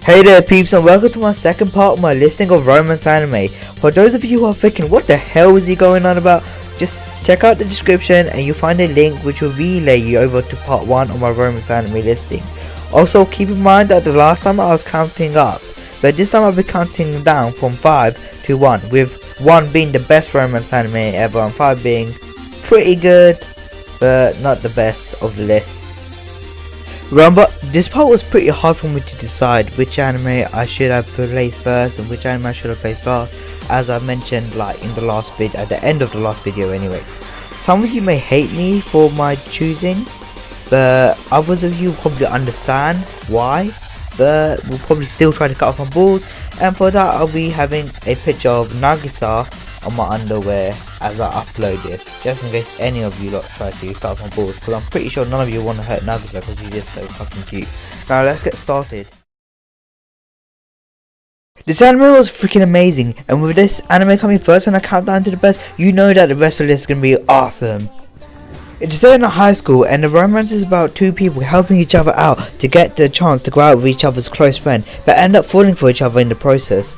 Hey there peeps, and welcome to my second part of my listing of romance anime. For those of you who are thinking what the hell is he going on about, just check out the description and you'll find a link which will relay you over to part 1 of my romance anime listing. Also keep in mind that the last time I was counting up, but this time I'll be counting down from 5 to 1, with 1 being the best romance anime ever and 5 being pretty good but not the best of the list. Remember, this part was pretty hard for me to decide which anime I should have placed first and which anime I should have placed last, as I mentioned in the last video, at the end of the last video anyway. Some of you may hate me for my choosing, but others of you will probably understand why, but we'll probably still try to cut off my balls, and for that I'll be having a picture of Nagisa on my underwear as I upload this, just in case any of you lot try to cut off my balls, because I'm pretty sure none of you want to hurt Nagisa because she's just so fucking cute. Now let's get started. This anime was freaking amazing, and with this anime coming first and I count down to the best, you know that the rest of this is going to be awesome. It is set in a high school, and the romance is about two people helping each other out to get the chance to go out with each other's close friend, but end up falling for each other in the process.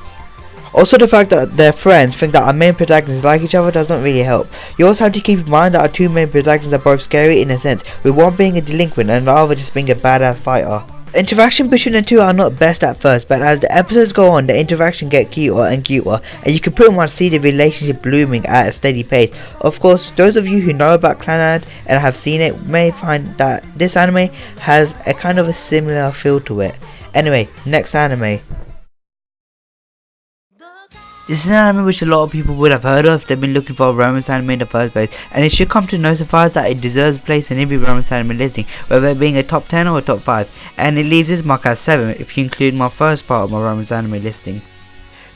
Also, the fact that their friends think that our main protagonists like each other does not really help. You also have to keep in mind that our two main protagonists are both scary in a sense, with one being a delinquent and the other just being a badass fighter. The interaction between the two are not best at first, but as the episodes go on, the interaction gets cuter and cuter, and you can pretty much see the relationship blooming at a steady pace. Of course, those of you who know about Clannad and have seen it may find that this anime has a kind of a similar feel to it. Anyway, next anime. This is an anime which a lot of people would have heard of if they've been looking for a romance anime in the first place, and it should come to no surprise that it deserves a place in every romance anime listing, whether it being a top 10 or a top 5, and it leaves its mark at 7 if you include my first part of my romance anime listing.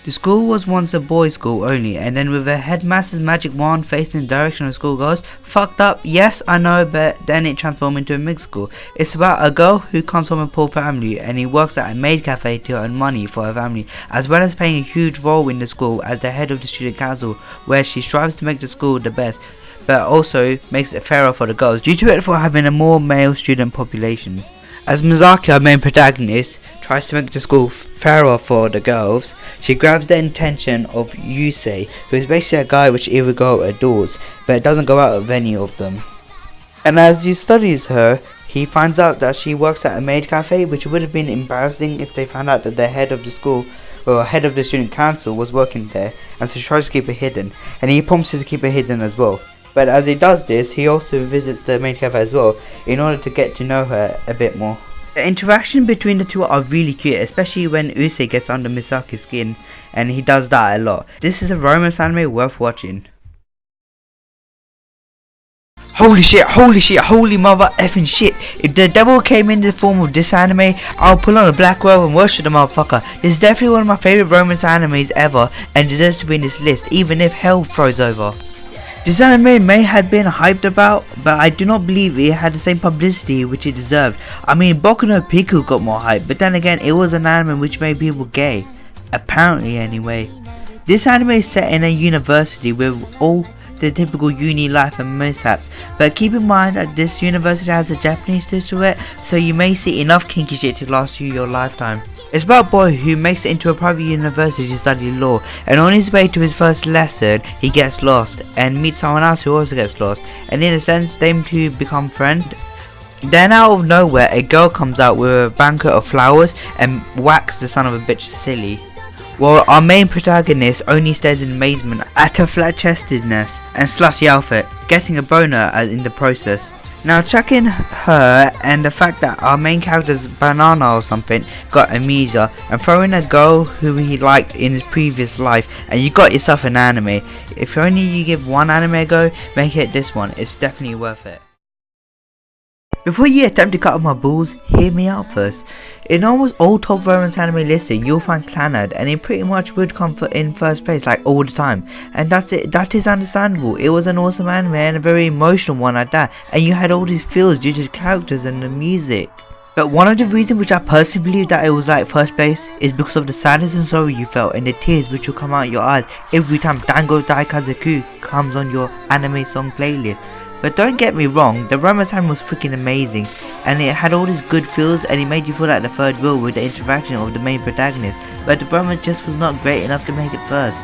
The school was once a boys' school only, and then with a headmaster's magic wand facing the direction of schoolgirls, fucked up, yes I know, but then it transformed into a mixed school. It's about a girl who comes from a poor family and he works at a maid cafe to earn money for her family, as well as playing a huge role in the school as the head of the student council, where she strives to make the school the best, but also makes it fairer for the girls due to it for having a more male student population. As Mizaki, our main protagonist, tries to make the school fairer for the girls, she grabs the attention of Yusei, who is basically a guy which every girl adores, but it doesn't go out with any of them. And as he studies her, he finds out that she works at a maid cafe, which would have been embarrassing if they found out that the head of the school, or head of the student council, was working there, and so she tries to keep it hidden, and he promises to keep it hidden as well. But as he does this, he also visits the maid cafe as well, in order to get to know her a bit more. The interaction between the two are really cute, especially when Usei gets under Misaki's skin, and he does that a lot. This is a romance anime worth watching. Holy shit, holy mother effing shit. If the devil came in the form of this anime, I'll pull on a black robe and worship the motherfucker. This is definitely one of my favourite romance animes ever, and deserves to be in this list, even if hell throws over. This anime may have been hyped about, but I do not believe it had the same publicity which it deserved. I mean, Boku no Pico got more hype, but then again it was an anime which made people gay. Apparently anyway. This anime is set in a university with all the typical uni life and mishaps, but keep in mind that this university has a Japanese twist to it, so you may see enough kinky shit to last you your lifetime. It's about a boy who makes it into a private university to study law, and on his way to his first lesson he gets lost and meets someone else who also gets lost, and in a sense them two become friends. Then out of nowhere a girl comes out with a bouquet of flowers and whacks the son of a bitch silly, while our main protagonist only stares in amazement at her flat-chestedness and slutty outfit, getting a boner in the process. Now chucking her and the fact that our main character's banana or something got amnesia, and throwing a girl who he liked in his previous life, and you got yourself an anime. If only you give one anime a go, make it this one, it's definitely worth it. Before you attempt to cut off my balls, hear me out first. In almost all top romance anime listing, you'll find Clannad, and it pretty much would come in first place like all the time. And that's it, that is understandable. It was an awesome anime and a very emotional one at that, and you had all these feels due to the characters and the music. But one of the reasons which I personally believe that it was like first place is because of the sadness and sorrow you felt and the tears which will come out your eyes every time Dango Daikazaku comes on your anime song playlist. But don't get me wrong, the romance anime was freaking amazing, and it had all these good feels, and it made you feel like the third wheel with the interaction of the main protagonist, but the romance just was not great enough to make it first.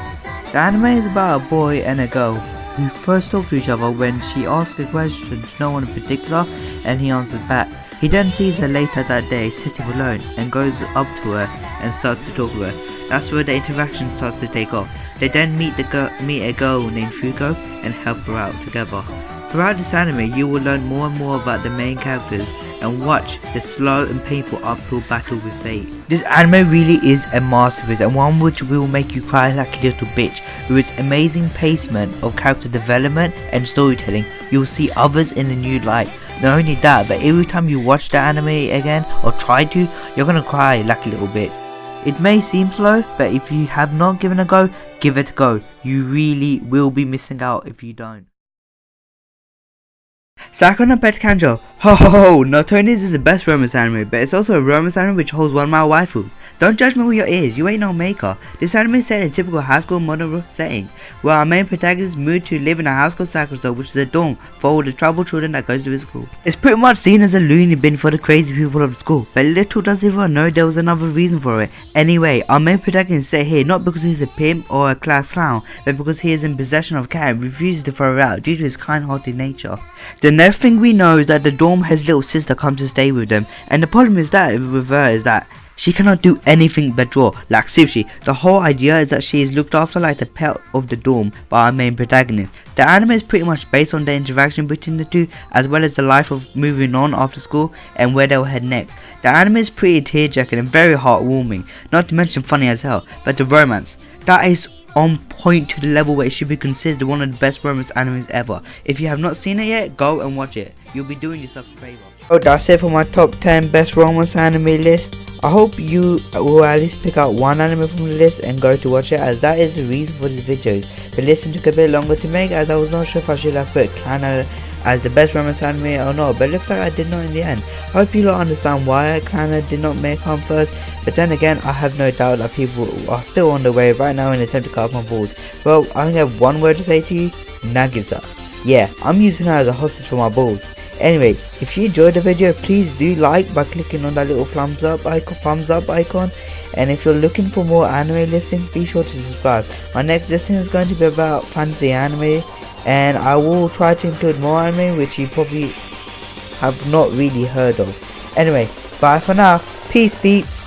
The anime is about a boy and a girl who first talk to each other when she asks a question to no one in particular, and he answers back. He then sees her later that day sitting alone and goes up to her and starts to talk to her. That's where the interaction starts to take off. They then meet a girl named Fugo and help her out together. Throughout this anime, you will learn more and more about the main characters and watch the slow and painful uphill battle with fate. This anime really is a masterpiece, and one which will make you cry like a little bitch. With its amazing placement of character development and storytelling, you will see others in a new light. Not only that, but every time you watch the anime again, or try to, you're gonna cry like a little bitch. It may seem slow, but if you have not given it a go, give it a go. You really will be missing out if you don't. Sakura no Pet Kanjo. Ho ho ho! Not only is this the best romance anime, but it's also a romance anime which holds one of my waifus. Don't judge me with your ears, you ain't no maker. This anime is set in a typical high school modern setting, where our main protagonist moved to live in a house called Sakura, which is a dorm for all the troubled children that goes to his school. It's pretty much seen as a loony bin for the crazy people of the school, but little does everyone know there was another reason for it. Anyway, our main protagonist is set here not because he's a pimp or a class clown, but because he is in possession of a cat and refuses to throw it out due to his kind-hearted nature. The next thing we know is that the dorm has little sister come to stay with them, and the problem is that with her is that she cannot do anything but draw, like seriously. The whole idea is that she is looked after like the pet of the dorm by our main protagonist. The anime is pretty much based on the interaction between the two, as well as the life of moving on after school and where they'll head next. The anime is pretty tearjerking and very heartwarming, not to mention funny as hell, but the romance, that is on point to the level where it should be considered one of the best romance animes ever. If you have not seen it yet, go and watch it. You'll be doing yourself a favor. Oh, that's it for my top 10 best romance anime list. I hope you will at least pick out one anime from the list and go to watch it, as that is the reason for this video. The list took a bit longer to make, as I was not sure if I should have put Clannad as the best romance anime or not, but it looks like I did not in the end. I hope you don't understand why Clannad did not make come first, but then again, I have no doubt that people are still on the way right now in an attempt to cut off my balls. Well, I only have one word to say to you: Nagisa. Yeah, I'm using her as a hostage for my balls. Anyway, if you enjoyed the video, please do like by clicking on that little thumbs up icon, and if you're looking for more anime listings, be sure to subscribe. My next listing is going to be about fantasy anime, and I will try to include more anime which you probably have not really heard of. Anyway, bye for now. Peace, peeps.